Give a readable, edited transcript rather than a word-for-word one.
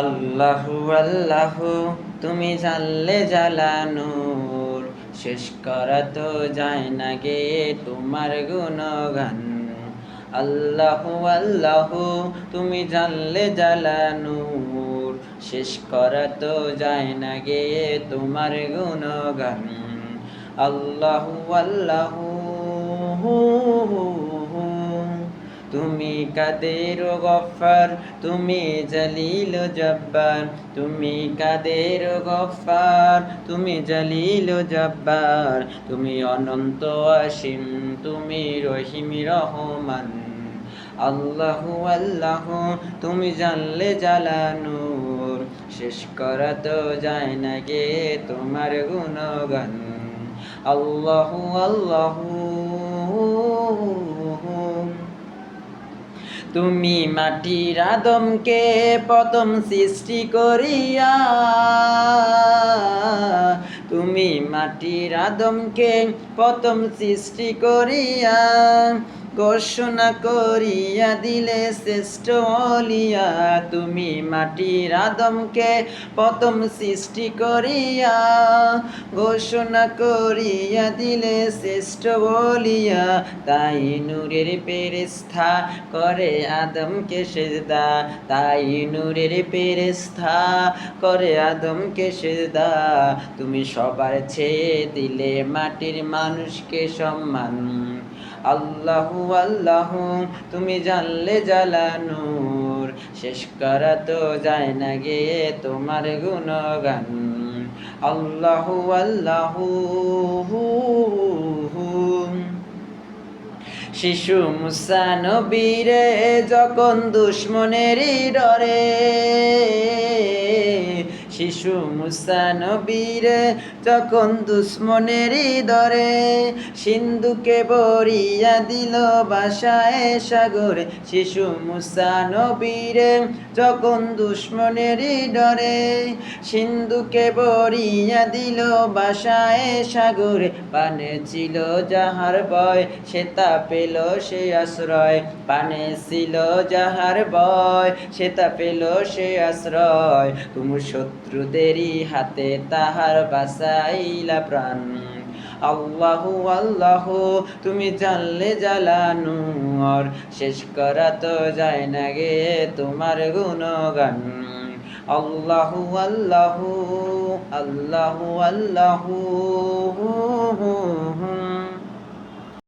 আল্লাহু আল্লাহু তুমি জানলে জালানুর, শেষ করা তো যায় না গে তোমার গুণগান। আল্লাহু আল্লাহু তুমি জানলে জালানুর, শেষ করা তো যায় না গে তোমার গুণগান। আল্লাহু আল্লাহু তুমি কাদের গফফার, তুমি জলিল জব্বার। তুমি কাদের গফফার, তুমি জলিল জব্বার। তুমি অনন্ত অসীম, তুমি রহিম রহমান। আল্লাহু আল্লাহু তুমি জানলে জালানুর, শেষ করা তো যায় না গে তোমার গুণগান। আল্লাহু আল্লাহু তুমি মাটির আদমকে প্রথম সৃষ্টি করিয়া, তুমি মাটির আদমকে প্রথম সৃষ্টি করিয়া, ঘোষণা করিয়া দিলে শ্রেষ্ঠ ওলিয়া। তুমি মাটির আদমকে প্রথম সৃষ্টি করিয়া, ঘোষণা করিয়া দিলে শ্রেষ্ঠ ওলিয়া। তাই নূরের ফেরেশতা করে আদমকে সেজদা, তাই নূরের ফেরেশতা করে আদমকে সেজদা। তুমি সবার চেয়ে দিলে মাটির মানুষকে সম্মান। আল্লাহু আল্লাহু তুমি জানলে জালানুর, শেষ করা তো যায় না গে তোমার গুণগান। আল্লাহু আল্লাহু শিশু মুসা নবীরে যখন দুশ্মনেরই ডরে, শিশু মুসা নবীরে যখন দুশ্মনেরই ডরে, সিন্ধুকে বরিয়া দিল বাসায় সাগরে। শিশু মুসা নবীরে যখন দুশ্মনেরই ডরে, সিন্ধুকে বরিয়া দিল বাসায় সাগরে। পানে ছিল যাহার ভয়, সে তা পেল সে আশ্রয়। পানে ছিল যাহার ভয়, সে তা পেল সে আশ্রয়। তুমি শত্রুদেরই হাতে তাহার বাঁচাইলা প্রাণ। আল্লাহু আল্লাহু তুমি জানলে জালানুর, শেষ করা তো যায় না গে তোমার গুণগান। আল্লাহু আল্লাহু আল্লাহু আল্লাহু